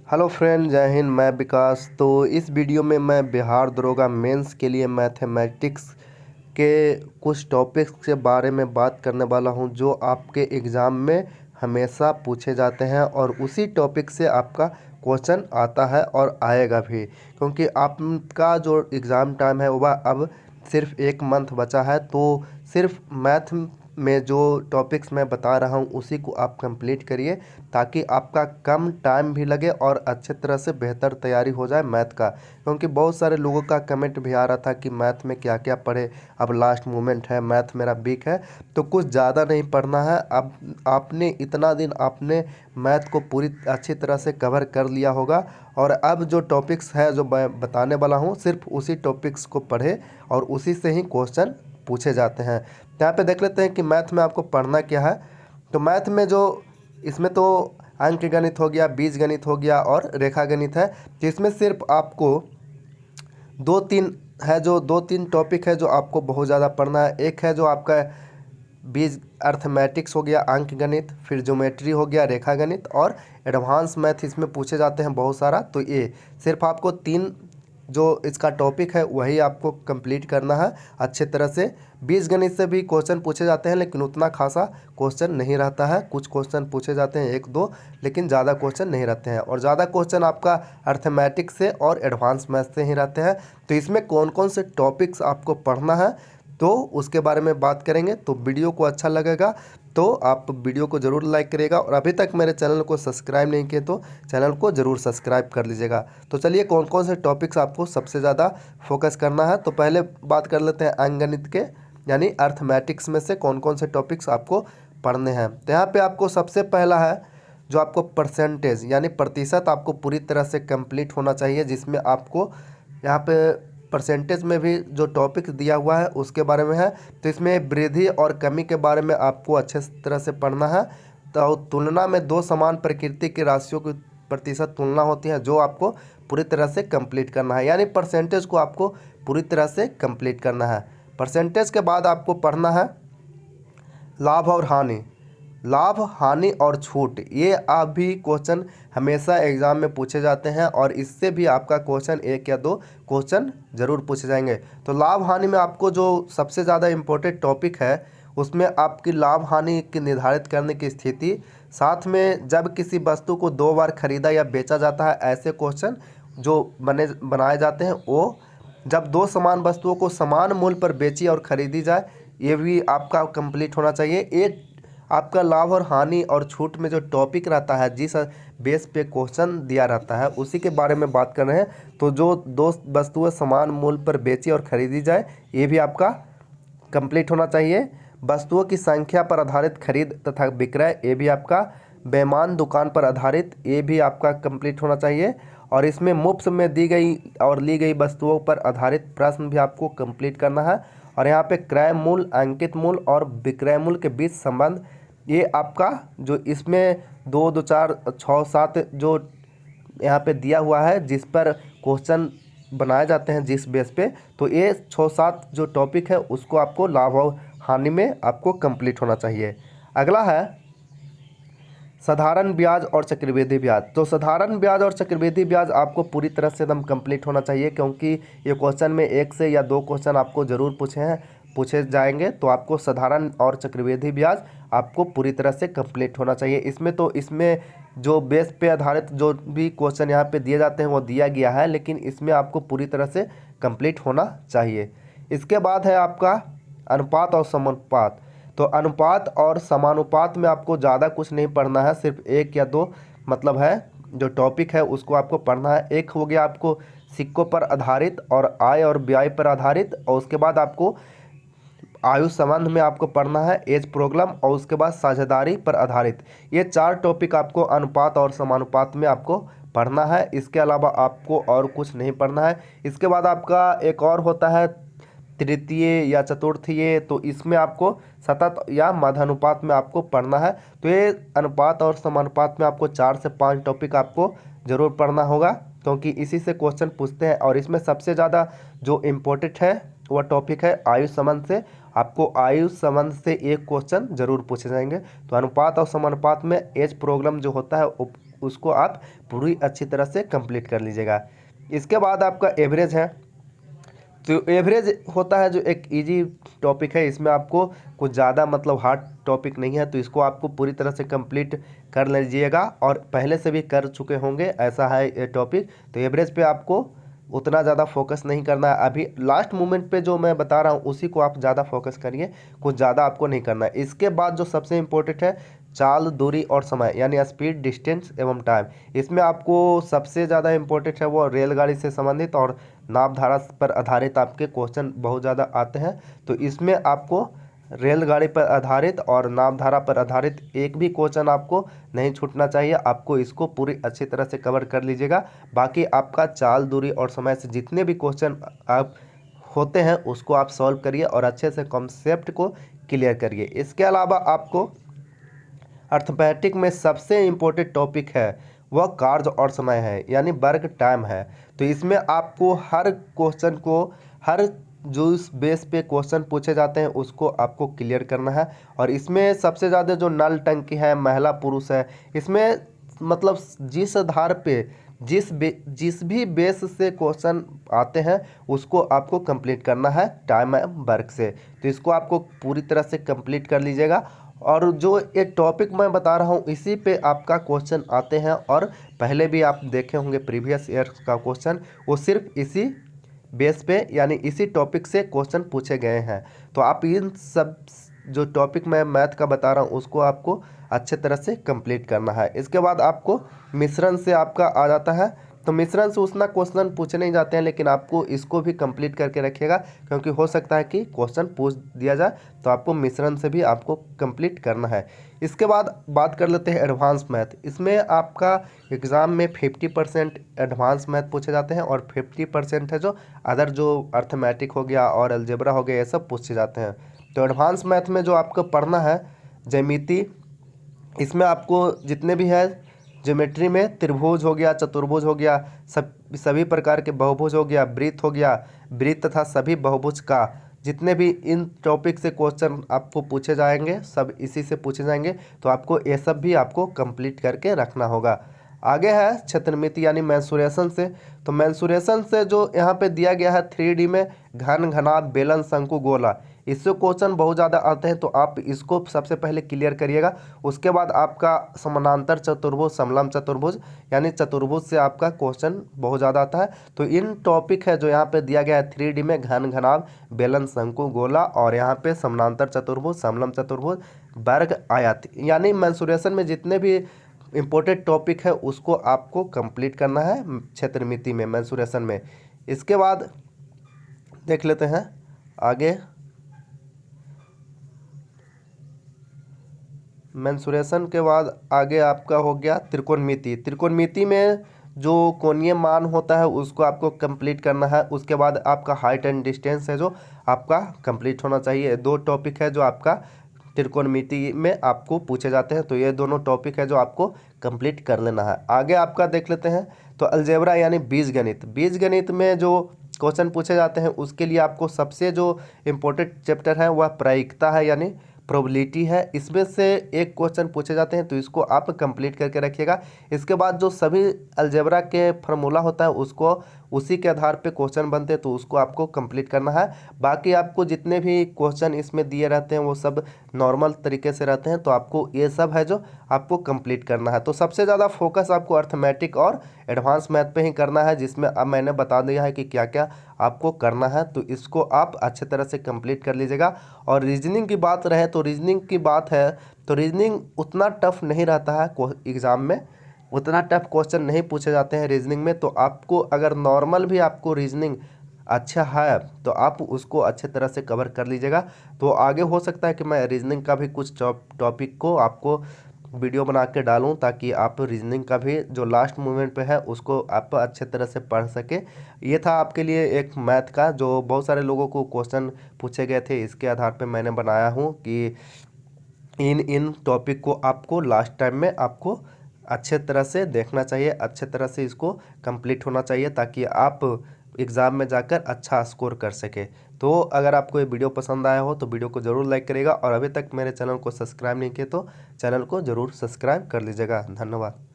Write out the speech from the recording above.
Hello friend, जय हिंद। मैं विकास। तो इस वीडियो में मैं बिहार दरोगा मेंस के लिए मैथमेटिक्स के कुछ टॉपिक्स के बारे में बात करने वाला हूं जो आपके एग्ज़ाम में हमेशा पूछे जाते हैं और उसी टॉपिक से आपका क्वेश्चन आता है और आएगा भी, क्योंकि आपका जो एग्ज़ाम टाइम है वह अब सिर्फ 1 मंथ बचा है। तो सिर्फ मैथ में जो टॉपिक्स मैं बता रहा हूँ उसी को आप कंप्लीट करिए ताकि आपका कम टाइम भी लगे और अच्छे तरह से बेहतर तैयारी हो जाए मैथ का। क्योंकि बहुत सारे लोगों का कमेंट भी आ रहा था कि मैथ में क्या क्या पढ़े, अब लास्ट मोमेंट है, मैथ मेरा वीक है। तो कुछ ज़्यादा नहीं पढ़ना है। अब आपने इतना दिन आपने मैथ को पूरी अच्छी तरह से कवर कर लिया होगा और अब जो टॉपिक्स है जो मैं बताने वाला हूँ सिर्फ उसी टॉपिक्स को पढ़े और उसी से ही क्वेश्चन पूछे जाते हैं। तो यहाँ पे देख लेते हैं कि मैथ में आपको पढ़ना क्या है। तो मैथ में जो इसमें तो अंक गणित हो गया, बीज गणित हो गया और रेखा गणित है। तो इसमें सिर्फ आपको दो तीन है, जो दो तीन टॉपिक है जो आपको बहुत ज़्यादा पढ़ना है। एक है जो आपका बीज अर्थमेटिक्स हो गया, अंक गणित, फिर ज्योमेट्री हो गया, रेखा गणित और एडवांस मैथ इसमें पूछे जाते हैं बहुत सारा। तो ये सिर्फ आपको तीन जो इसका टॉपिक है वही आपको कंप्लीट करना है अच्छे तरह से। बीज गणित से भी क्वेश्चन पूछे जाते हैं लेकिन उतना खासा क्वेश्चन नहीं रहता है। कुछ क्वेश्चन पूछे जाते हैं, एक दो, लेकिन ज़्यादा क्वेश्चन नहीं रहते हैं और ज़्यादा क्वेश्चन आपका अर्थमेटिक्स से और एडवांस मैथ से ही रहते हैं। तो इसमें कौन कौन से टॉपिक्स आपको पढ़ना है तो उसके बारे में बात करेंगे। तो वीडियो को अच्छा लगेगा तो आप वीडियो को ज़रूर लाइक करिएगा और अभी तक मेरे चैनल को सब्सक्राइब नहीं किए तो चैनल को ज़रूर सब्सक्राइब कर लीजिएगा। तो चलिए कौन कौन से टॉपिक्स आपको सबसे ज़्यादा फोकस करना है। तो पहले बात कर लेते हैं अंकगणित के यानी अर्थमेटिक्स में से कौन कौन से टॉपिक्स आपको पढ़ने हैं। तो यहाँ पे आपको सबसे पहला है जो आपको परसेंटेज यानी प्रतिशत आपको पूरी तरह से कंप्लीट होना चाहिए, जिसमें आपको यहाँ पे परसेंटेज में भी जो टॉपिक दिया हुआ है उसके बारे में है। तो इसमें वृद्धि और कमी के बारे में आपको अच्छे तरह से पढ़ना है। तो तुलना में दो समान प्रकृति की राशियों की प्रतिशत तुलना होती है जो आपको पूरी तरह से कंप्लीट करना है, यानी परसेंटेज को आपको पूरी तरह से कंप्लीट करना है। परसेंटेज के बाद आपको पढ़ना है लाभ और हानि। लाभ, हानि और छूट, ये आप भी क्वेश्चन हमेशा एग्जाम में पूछे जाते हैं और इससे भी आपका क्वेश्चन एक या दो क्वेश्चन जरूर पूछे जाएंगे। तो लाभ हानि में आपको जो सबसे ज़्यादा इम्पोर्टेंट टॉपिक है उसमें आपकी लाभ हानि की निर्धारित करने की स्थिति, साथ में जब किसी वस्तु को 2 बार खरीदा या बेचा जाता है, ऐसे क्वेश्चन जो बनाए जाते हैं। वो जब दो समान वस्तुओं को समान मूल्य पर बेची और खरीदी जाए, ये भी आपका कंप्लीट होना चाहिए। एक आपका लाभ और हानि और छूट में जो टॉपिक रहता है, जिस बेस पे क्वेश्चन दिया रहता है उसी के बारे में बात कर रहे हैं। तो जो दो वस्तुएं समान मूल्य पर बेची और खरीदी जाए, ये भी आपका कंप्लीट होना चाहिए। वस्तुओं की संख्या पर आधारित खरीद तथा विक्रय, ये भी आपका बेमान दुकान पर आधारित, ये भी आपका कंप्लीट होना चाहिए। और इसमें मुफ्त में दी गई और ली गई वस्तुओं पर आधारित प्रश्न भी आपको कंप्लीट करना है। और यहाँ पे क्रय मूल्य, अंकित मूल्य और विक्रय मूल्य के बीच संबंध, ये आपका जो इसमें 2, 2, 4, 6, 7 जो यहाँ पे दिया हुआ है जिस पर क्वेश्चन बनाए जाते हैं जिस बेस पे, तो ये 6-7 जो टॉपिक है उसको आपको लाभ और हानि में आपको कंप्लीट होना चाहिए। अगला है साधारण ब्याज और चक्रवृद्धि ब्याज। तो साधारण ब्याज और चक्रवृद्धि ब्याज आपको पूरी तरह से एकदम कंप्लीट होना चाहिए, क्योंकि ये क्वेश्चन में एक से या दो क्वेश्चन आपको ज़रूर पूछे जाएंगे। तो आपको साधारण और चक्रवृद्धि ब्याज आपको पूरी तरह से कंप्लीट होना चाहिए। इसमें जो बेस पे आधारित जो भी क्वेश्चन यहाँ पे दिए जाते हैं वो दिया गया है, लेकिन इसमें आपको पूरी तरह से कंप्लीट होना चाहिए। इसके बाद है आपका अनुपात और समानुपात। तो अनुपात और समानुपात में आपको ज़्यादा कुछ नहीं पढ़ना है, सिर्फ एक या दो मतलब है जो टॉपिक है उसको आपको पढ़ना है। एक हो गया आपको सिक्कों पर आधारित और आय और व्यय पर आधारित, और उसके बाद आपको आयु संबंध में आपको पढ़ना है एज प्रॉब्लम, और उसके बाद साझेदारी पर आधारित। ये 4 टॉपिक आपको अनुपात और समानुपात में आपको पढ़ना है। इसके अलावा आपको और कुछ नहीं पढ़ना है। इसके बाद आपका एक और होता है तृतीय या चतुर्थीय, तो इसमें आपको सतत या मध्यानुपात में आपको पढ़ना है। तो ये अनुपात और समानुपात में आपको 4 से 5 टॉपिक आपको जरूर पढ़ना होगा, क्योंकि इसी से क्वेश्चन पूछते हैं। और इसमें सबसे ज़्यादा जो इम्पोर्टेंट है वह टॉपिक है आयु संबंध से। आपको आयु संबंध से एक क्वेश्चन जरूर पूछे जाएंगे। तो अनुपात और समानुपात में एज प्रॉब्लम जो होता है वो उसको आप पूरी अच्छी तरह से कंप्लीट कर लीजिएगा। इसके बाद आपका एवरेज है। तो एवरेज होता है जो एक इजी टॉपिक है, इसमें आपको कुछ ज़्यादा मतलब हार्ड टॉपिक नहीं है, तो इसको आपको पूरी तरह से कंप्लीट कर लीजिएगा और पहले से भी कर चुके होंगे, ऐसा है ये टॉपिक। तो एवरेज पे आपको उतना ज़्यादा फोकस नहीं करना है, अभी लास्ट मोमेंट पे जो मैं बता रहा हूँ उसी को आप ज़्यादा फोकस करिए, कुछ ज़्यादा आपको नहीं करना है। इसके बाद जो सबसे इम्पोर्टेंट है चाल, दूरी और समय, यानी स्पीड, डिस्टेंस एवं टाइम। इसमें आपको सबसे ज़्यादा इम्पोर्टेंट है वो रेलगाड़ी से संबंधित और नावधारा पर आधारित आपके क्वेश्चन बहुत ज़्यादा आते हैं। तो इसमें आपको रेलगाड़ी पर आधारित और नावधारा पर आधारित एक भी क्वेश्चन आपको नहीं छूटना चाहिए, आपको इसको पूरी अच्छी तरह से कवर कर लीजिएगा। बाकी आपका चाल, दूरी और समय से जितने भी क्वेश्चन आप होते हैं उसको आप सॉल्व करिए और अच्छे से कॉन्सेप्ट को क्लियर करिए। इसके अलावा आपको अर्थमेटिक में सबसे इम्पोर्टेंट टॉपिक है वह कार्य और समय है, यानी वर्क टाइम है। तो इसमें आपको हर क्वेश्चन को, हर जो इस बेस पे क्वेश्चन पूछे जाते हैं उसको आपको क्लियर करना है। और इसमें सबसे ज़्यादा जो नल टंकी है, महिला पुरुष है, इसमें मतलब जिस आधार पे जिस भी बेस से क्वेश्चन आते हैं उसको आपको कंप्लीट करना है टाइम एंड वर्क से। तो इसको आपको पूरी तरह से कंप्लीट कर लीजिएगा। और जो ये टॉपिक मैं बता रहा हूँ इसी पे आपका क्वेश्चन आते हैं, और पहले भी आप देखे होंगे प्रीवियस ईयर का क्वेश्चन, वो सिर्फ इसी बेस पे यानी इसी टॉपिक से क्वेश्चन पूछे गए हैं। तो आप इन सब जो टॉपिक मैं मैथ का बता रहा हूँ उसको आपको अच्छे तरह से कंप्लीट करना है। इसके बाद आपको मिश्रण से आपका आ जाता है। तो मिश्रण से उतना क्वेश्चन पूछे नहीं जाते हैं, लेकिन आपको इसको भी कंप्लीट करके रखिएगा, क्योंकि हो सकता है कि क्वेश्चन पूछ दिया जाए, तो आपको मिश्रण से भी आपको कंप्लीट करना है। इसके बाद बात कर लेते हैं एडवांस मैथ। इसमें आपका एग्ज़ाम में 50% एडवांस मैथ पूछे जाते हैं और 50% है जो अदर जो अर्थमेटिक हो गया और अलजेब्रा हो गया, ये सब पूछे जाते हैं। तो एडवांस मैथ में जो आपको पढ़ना है ज्यामिति, इसमें आपको जितने भी है ज्योमेट्री में त्रिभुज हो गया, चतुर्भुज हो गया, सभी प्रकार के बहुभुज हो गया, वृत्त हो गया, वृत्त तथा सभी बहुभुज का जितने भी इन टॉपिक से क्वेश्चन आपको पूछे जाएंगे सब इसी से पूछे जाएंगे। तो आपको ये सब भी आपको कंप्लीट करके रखना होगा। आगे है क्षेत्रमिति यानी मेंसुरेशन से। तो मेंसुरेशन से जो यहाँ पे दिया गया है 3D में घन, घनाभ, बेलन, शंकु, गोला, इससे क्वेश्चन बहुत ज़्यादा आते हैं, तो आप इसको सबसे पहले क्लियर करिएगा। उसके बाद आपका समानांतर चतुर्भुज, समलंब चतुर्भुज, यानी चतुर्भुज से आपका क्वेश्चन बहुत ज़्यादा आता है। तो इन टॉपिक है जो यहाँ पे दिया गया है 3D में घन, घनाभ, बेलन, शंकु, गोला, और यहाँ पे समानांतर चतुर्भुज, समलंब चतुर्भुज, वर्ग, आयत, यानी मेंसुरेशन में जितने भी इम्पोर्टेंट टॉपिक है उसको आपको कंप्लीट करना है क्षेत्रमिति में, मेंसुरेशन में। इसके बाद देख लेते हैं आगे। मेंसुरेशन के बाद आगे आपका हो गया त्रिकोणमिति। त्रिकोणमिति में जो कोणीय मान होता है उसको आपको कंप्लीट करना है। उसके बाद आपका हाइट एंड डिस्टेंस है जो आपका कंप्लीट होना चाहिए। दो टॉपिक है जो आपका त्रिकोणमिति में आपको पूछे जाते हैं, तो ये दोनों टॉपिक है जो आपको कंप्लीट कर लेना है। आगे आपका देख लेते हैं तो अलजेब्रा यानी बीजगणित। बीजगणित में जो क्वेश्चन पूछे जाते हैं उसके लिए आपको सबसे जो इम्पोर्टेंट चैप्टर है वह प्रायिकता है, यानी प्रोबेबिलिटी है। इसमें से एक क्वेश्चन पूछे जाते हैं, तो इसको आप कंप्लीट करके रखिएगा। इसके बाद जो सभी अलजेब्रा के फार्मूला होता है उसको उसी के आधार पे क्वेश्चन बनते हैं, तो उसको आपको कंप्लीट करना है। बाकी आपको जितने भी क्वेश्चन इसमें दिए रहते हैं वो सब नॉर्मल तरीके से रहते हैं, तो आपको ये सब है जो आपको कंप्लीट करना है। तो सबसे ज़्यादा फोकस आपको अर्थमेटिक और एडवांस मैथ पे ही करना है, जिसमें अब मैंने बता दिया है कि क्या क्या आपको करना है, तो इसको आप अच्छे तरह से कंप्लीट कर लीजिएगा। और रीजनिंग की बात रहे तो रीजनिंग की बात है तो रीजनिंग उतना टफ नहीं रहता है, एग्ज़ाम में उतना टफ क्वेश्चन नहीं पूछे जाते हैं रीजनिंग में। तो आपको अगर नॉर्मल भी आपको रीजनिंग अच्छा है तो आप उसको अच्छे तरह से कवर कर लीजिएगा। तो आगे हो सकता है कि मैं रीजनिंग का भी कुछ टॉपिक को आपको वीडियो बना के डालूं, ताकि आप रीजनिंग का भी जो लास्ट मोमेंट पे है उसको आप अच्छे तरह से पढ़ सके। ये था आपके लिए एक मैथ का जो बहुत सारे लोगों को क्वेश्चन पूछे गए थे, इसके आधार पे मैंने बनाया हूँ कि इन टॉपिक को आपको लास्ट टाइम में आपको अच्छे तरह से देखना चाहिए, अच्छे तरह से इसको कंप्लीट होना चाहिए, ताकि आप एग्ज़ाम में जाकर अच्छा स्कोर कर सके। तो अगर आपको ये वीडियो पसंद आया हो तो वीडियो को ज़रूर लाइक करिएगा, और अभी तक मेरे चैनल को सब्सक्राइब नहीं किए तो चैनल को ज़रूर सब्सक्राइब कर लीजिएगा। धन्यवाद।